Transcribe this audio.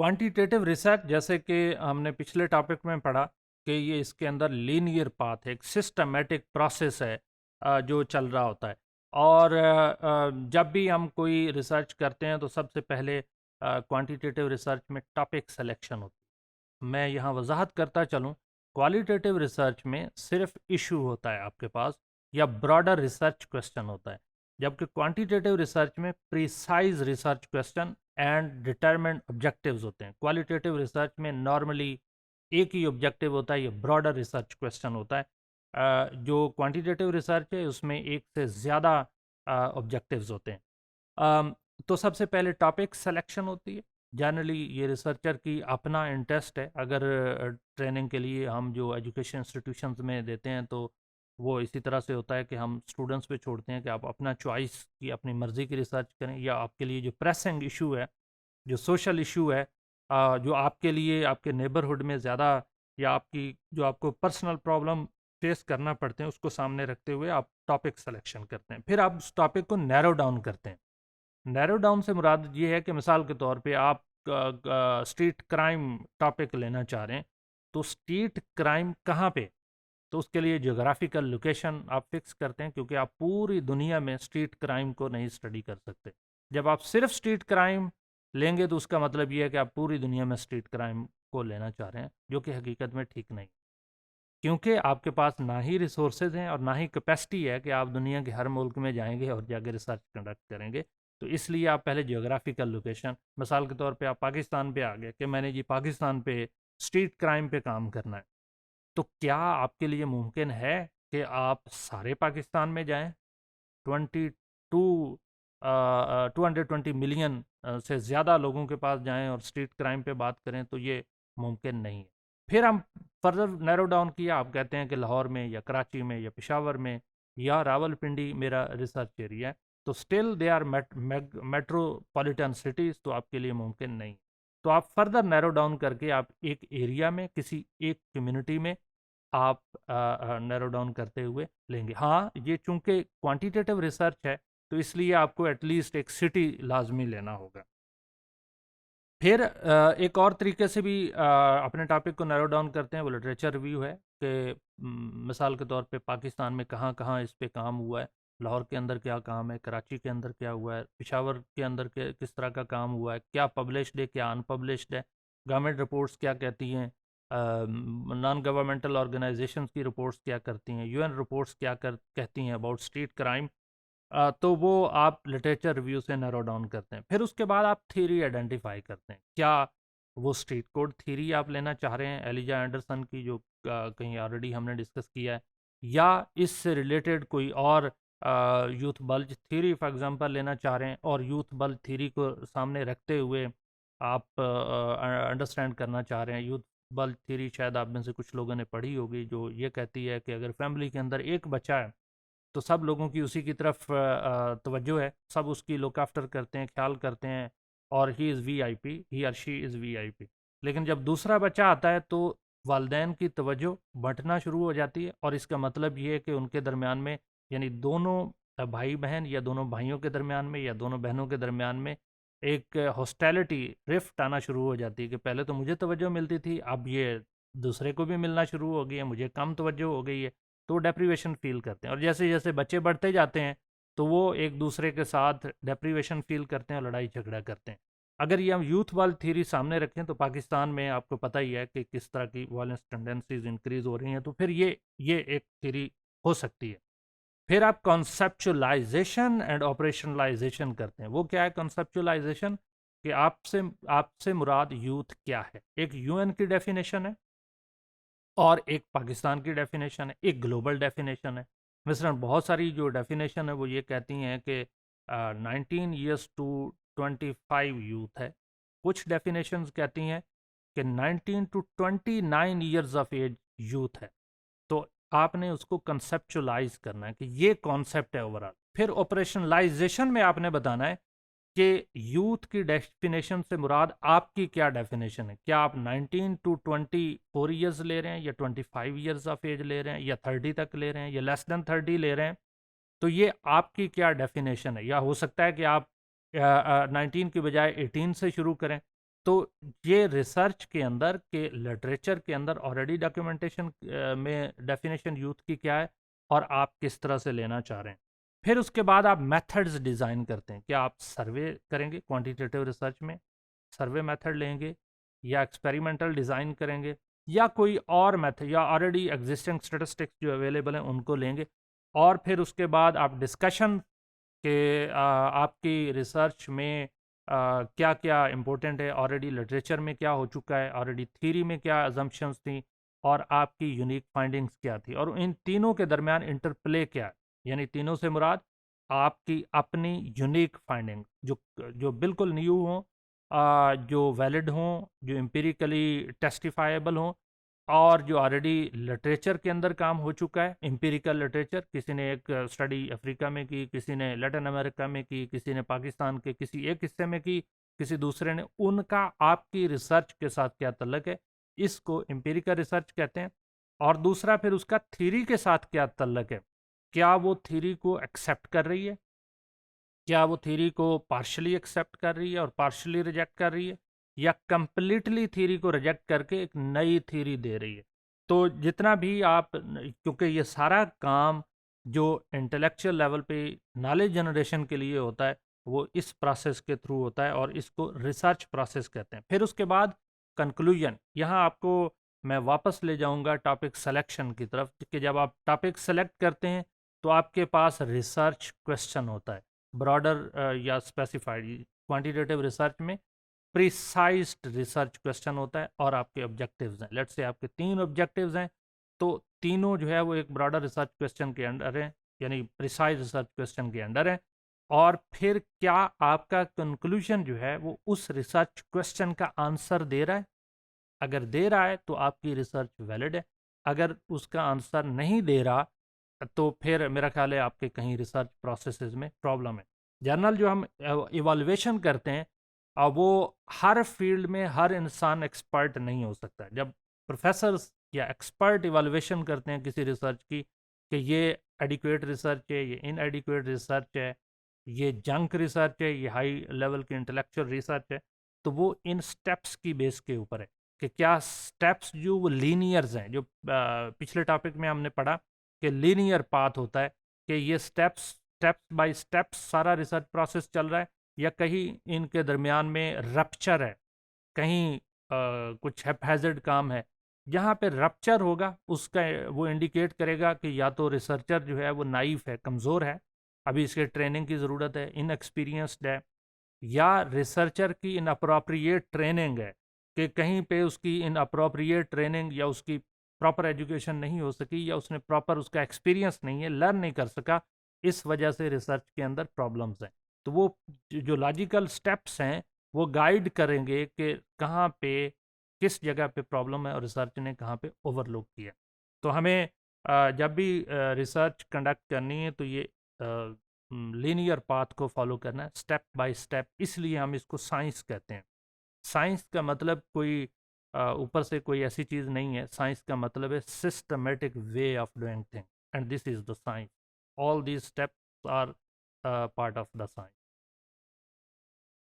Quantitative research, जैसे कि हमने पिछले टॉपिक में पढ़ा कि ये इसके अंदर लीनियर पाथ है, एक सिस्टमेटिक प्रोसेस है जो चल रहा होता है। और जब भी हम कोई रिसर्च करते हैं तो सबसे पहले क्वांटिटेटिव रिसर्च में टॉपिक सिलेक्शन होती है। मैं यहाँ वजाहत करता चलूँ, क्वालिटेटिव रिसर्च में सिर्फ इशू होता है आपके पास या ब्रॉडर रिसर्च क्वेश्चन होता है, जबकि क्वांटिटेटिव रिसर्च में precise research question and determined objectives होते हैं। क्वालिटेटिव रिसर्च में नॉर्मली एक ही ऑब्जेक्टिव होता है, ये ब्रॉडर रिसर्च क्वेश्चन होता है। जो क्वांटिटेटिव रिसर्च है उसमें एक से ज़्यादा ऑब्जेक्टिव्स होते हैं। अम, तो सबसे पहले टॉपिक सिलेक्शन होती है। जनरली ये रिसर्चर की अपना इंटरेस्ट है। अगर ट्रेनिंग के लिए हम जो एजुकेशन इंस्टीट्यूशंस में देते हैं तो वो इसी तरह से होता है कि हम स्टूडेंट्स पे छोड़ते हैं कि आप अपना चॉइस की, अपनी मर्ज़ी की रिसर्च करें, या आपके लिए जो प्रेसिंग इशू है, जो सोशल इशू है, जो आपके लिए आपके नेबरहुड में ज़्यादा, या आपकी जो आपको पर्सनल प्रॉब्लम फेस करना पड़ते हैं, उसको सामने रखते हुए आप टॉपिक सिलेक्शन करते हैं। फिर आप उस टॉपिक को नैरो डाउन करते हैं। नैरो डाउन से मुराद ये है कि मिसाल के तौर पे आप स्ट्रीट क्राइम टॉपिक लेना चाह रहे हैं, तो स्ट्रीट क्राइम कहाँ पे, तो उसके लिए ज्योग्राफिकल लोकेशन आप फिक्स करते हैं, क्योंकि आप पूरी दुनिया में स्ट्रीट क्राइम को नहीं स्टडी कर सकते। जब आप सिर्फ स्ट्रीट क्राइम लेंगे तो उसका मतलब ये है कि आप पूरी दुनिया में स्ट्रीट क्राइम को लेना चाह रहे हैं, जो कि हकीकत में ठीक नहीं, क्योंकि आपके पास ना ही रिसोर्सेज हैं और ना ही कैपेसिटी है कि आप दुनिया के हर मुल्क में जाएंगे और जाके रिसर्च कंडक्ट करेंगे। तो इसलिए आप पहले जियोग्राफिकल लोकेशन, मिसाल के तौर पे आप पाकिस्तान पे आ गए कि मैंने जी पाकिस्तान पे स्ट्रीट क्राइम पे काम करना है, तो क्या आपके लिए मुमकिन है कि आप सारे पाकिस्तान में जाएं, 22 220 मिलियन से ज़्यादा लोगों के पास जाएं और स्ट्रीट क्राइम पे बात करें, तो ये मुमकिन नहीं है। फिर हम फर्दर नैरो डाउन किया, आप कहते हैं कि लाहौर में या कराची में या पेशावर में या रावलपिंडी मेरा रिसर्च एरिया है, तो still they are metropolitan cities, तो आपके लिए मुमकिन नहीं। तो आप फर्दर नैरो डाउन करके आप एक एरिया में, किसी एक कम्युनिटी में आप नैरो डाउन करते हुए लेंगे। हाँ, ये चूंकि क्वांटिटेटिव रिसर्च है तो इसलिए आपको एटलीस्ट एक सिटी लाजमी लेना होगा। फिर एक और तरीके से भी अपने टॉपिक को नैरो डाउन करते हैं, वो लिटरेचर रिव्यू है कि मिसाल के तौर पे पाकिस्तान में कहाँ कहाँ इस पे काम हुआ है, लाहौर के अंदर क्या काम है, कराची के अंदर क्या हुआ है, पेशावर के अंदर किस तरह का काम हुआ है, क्या पब्लिश्ड है, क्या अनपब्लिश्ड है, गवर्नमेंट रिपोर्ट्स क्या कहती हैं, नॉन गवर्नमेंटल ऑर्गेनाइजेशंस की रिपोर्ट्स क्या करती हैं, यूएन रिपोर्ट्स क्या कहती हैं अबाउट स्ट्रीट क्राइम। तो वो आप लिटरेचर रिव्यू से नैरो डाउन करते हैं। फिर उसके बाद आप थ्योरी आइडेंटिफाई करते हैं, क्या वो स्ट्रीट कोड थ्योरी आप लेना चाह रहे हैं एलिजा एंडरसन की, जो कहीं ऑलरेडी हमने डिस्कस किया है, या इससे रिलेटेड कोई और youth bulge theory for example लेना चाह रहे हैं, और यूथ बल्ज थ्योरी को सामने रखते हुए आप अंडरस्टैंड करना चाह रहे हैं। यूथ बल्ज थ्योरी शायद आप में से कुछ लोगों ने पढ़ी होगी, जो ये कहती है कि अगर फैमिली के अंदर एक बच्चा है तो सब लोगों की उसी की तरफ तवज्जो है, सब उसकी लुक आफ्टर करते हैं, ख्याल करते हैं, और ही इज़ वीआईपी, ही और शी इज़ वीआईपी। लेकिन जब दूसरा बच्चा आता है तो वालदैन की तवज्जो बंटना शुरू हो जाती है, और इसका मतलब ये है कि उनके दरमियान में, यानी दोनों भाई बहन या दोनों भाइयों के दरमियान में या दोनों बहनों के दरमियान में एक हॉस्टैलिटी, रिफ्ट आना शुरू हो जाती है कि पहले तो मुझे तवज्जो मिलती थी, अब ये दूसरे को भी मिलना शुरू हो गई है, मुझे कम तवज्जो हो गई है। तो डेप्रीवेशन फील करते हैं, और जैसे जैसे बच्चे बढ़ते जाते हैं तो वो एक दूसरे के साथ डेप्रीवेशन फील करते हैं और लड़ाई झगड़ा करते हैं। अगर ये हम यूथ वाल थ्योरी सामने रखें तो पाकिस्तान में आपको पता ही है कि किस तरह की वायलेंस टेंडेंसीज इंक्रीज हो रही हैं, तो फिर ये एक थ्योरी हो सकती है। फिर आप कॉन्सेप्चुलाइजेशन एंड ऑपरेशनलाइजेशन करते हैं। वो क्या है कॉन्सेप्चुलाइजेशन? कि आपसे आपसे मुराद यूथ क्या है। एक यूएन की डेफिनेशन है और एक पाकिस्तान की डेफिनेशन है, एक ग्लोबल डेफिनेशन है। मिसरन बहुत सारी जो डेफिनेशन है वो ये कहती हैं कि 19 ईयर्स टू 25 यूथ है। कुछ डेफिनेशंस कहती हैं कि 19 to 29 years of age youth है। तो आपने उसको कंसेप्चुलाइज करना है कि ये कॉन्सेप्ट है ओवरऑल। फिर ऑपरेशनलाइजेशन में आपने बताना है कि यूथ की डेफिनेशन से मुराद आपकी क्या डेफिनेशन है। क्या आप 19 टू 24 ईयर्स ले रहे हैं, या 25 ईयर्स ऑफ एज ले रहे हैं, या 30 तक ले रहे हैं, या लेस देन 30 ले रहे हैं? तो ये आपकी क्या डेफिनेशन है। या हो सकता है कि आप 19 की बजाय 18 से शुरू करें, तो ये रिसर्च के अंदर के लिटरेचर के अंदर ऑलरेडी डॉक्यूमेंटेशन में डेफिनेशन यूथ की क्या है और आप किस तरह से लेना चाह रहे हैं। फिर उसके बाद आप मेथड्स डिज़ाइन करते हैं, क्या आप सर्वे करेंगे क्वांटिटेटिव रिसर्च में, सर्वे मेथड लेंगे या एक्सपेरिमेंटल डिज़ाइन करेंगे या कोई और मेथड या ऑलरेडी एग्जिस्टिंग स्टेटिस्टिक्स जो अवेलेबल हैं उनको लेंगे। और फिर उसके बाद आप डिस्कशन के आपकी रिसर्च में क्या क्या इम्पोर्टेंट है, ऑलरेडी लिटरेचर में क्या हो चुका है, ऑलरेडी थ्योरी में क्या अजम्पशंस थी और आपकी यूनिक फाइंडिंग्स क्या थी, और इन तीनों के दरमियान इंटरप्ले क्या है। यानी तीनों से मुराद आपकी अपनी यूनिक फाइंडिंग जो जो बिल्कुल न्यू हों, जो वैलिड हों, जो एम्पिरिकली टेस्टिफाइबल हों, और जो ऑलरेडी लिटरेचर के अंदर काम हो चुका है, एम्पिरिकल लिटरेचर, किसी ने एक स्टडी अफ्रीका में की, किसी ने लैटिन अमेरिका में की, किसी ने पाकिस्तान के किसी एक हिस्से में की, किसी दूसरे ने, उनका आपकी रिसर्च के साथ क्या तल्लक है, इसको एम्पिरिकल रिसर्च कहते हैं। और दूसरा फिर उसका थ्योरी के साथ क्या तल्लक है, क्या वो थ्योरी को एक्सेप्ट कर रही है, क्या वो थ्योरी को पार्शली एक्सेप्ट कर रही है और पार्शली रिजेक्ट कर रही है, या कंप्लीटली थ्योरी को रिजेक्ट करके एक नई थ्योरी दे रही है। तो जितना भी आप, क्योंकि ये सारा काम जो इंटेलेक्चुअल लेवल पे नॉलेज जनरेशन के लिए होता है वो इस प्रोसेस के थ्रू होता है और इसको रिसर्च प्रोसेस कहते हैं। फिर उसके बाद कंक्लूजन, यहाँ आपको मैं वापस ले जाऊंगा टॉपिक सिलेक्शन की तरफ, कि जब आप टॉपिक सेलेक्ट करते हैं तो आपके पास रिसर्च क्वेश्चन होता है, ब्रॉडर या स्पेसिफाइड। क्वांटिटेटिव रिसर्च में प्रिसाइज्ड रिसर्च क्वेश्चन होता है और आपके ऑब्जेक्टिव्स हैं। लेट्स से आपके 3 ऑब्जेक्टिव्स हैं, तो तीनों जो है वो एक ब्रॉडर रिसर्च क्वेश्चन के अंडर है, यानी प्रिसाइज रिसर्च क्वेश्चन के अंडर है। और फिर क्या आपका कंक्लूजन जो है वो उस रिसर्च क्वेश्चन का आंसर दे रहा है, अगर दे रहा है तो आपकी रिसर्च वैलिड है, अगर उसका आंसर नहीं दे रहा तो फिर मेरा ख्याल है आपके कहीं रिसर्च प्रोसेसेस में प्रॉब्लम है। जर्नल जो हम इवॉल्यूएशन करते हैं, वो हर फील्ड में हर इंसान एक्सपर्ट नहीं हो सकता। जब प्रोफेसर्स या एक्सपर्ट इवॉल्यूएशन करते हैं किसी रिसर्च की कि ये एडिक्वेट रिसर्च है, ये इनएडिक्वेट रिसर्च है, ये जंक रिसर्च है, ये हाई लेवल की इंटेलेक्चुअल रिसर्च है, तो वो इन स्टेप्स की बेस के ऊपर है कि क्या स्टेप्स जो वो लीनियर्स हैं, जो पिछले टॉपिक में हमने पढ़ा कि लीनियर पाथ होता है, कि ये स्टेप्स बाय स्टेप्स सारा रिसर्च प्रोसेस चल रहा है, या कहीं इनके दरमियान में रप्चर है, कहीं कुछ हैप्पैज़ार्ड काम है। जहाँ पे रप्चर होगा उसका वो इंडिकेट करेगा कि या तो रिसर्चर जो है वो नाइफ है, कमज़ोर है, अभी इसके ट्रेनिंग की ज़रूरत है, इनएक्सपीरियंस्ड है, या रिसर्चर की इनअप्रोप्रिएट ट्रेनिंग है, कि कहीं पे उसकी इनअप्रोप्रिएट ट्रेनिंग या उसकी प्रॉपर एजुकेशन नहीं हो सकी, या उसने प्रॉपर उसका एक्सपीरियंस नहीं है, लर्न नहीं कर सका, इस वजह से रिसर्च के अंदर प्रॉब्लम्स हैं। तो वो जो लॉजिकल स्टेप्स हैं वो गाइड करेंगे कि कहाँ पे किस जगह पे प्रॉब्लम है और रिसर्च ने कहाँ पे ओवरलुक किया। तो हमें जब भी रिसर्च कंडक्ट करनी है तो ये लीनियर पाथ को फॉलो करना है, स्टेप बाय स्टेप, इसलिए हम इसको साइंस कहते हैं। साइंस का मतलब कोई ऊपर से कोई ऐसी चीज़ नहीं है, साइंस का मतलब है systematic way of doing thing, and this is the science, all these steps are part of the science.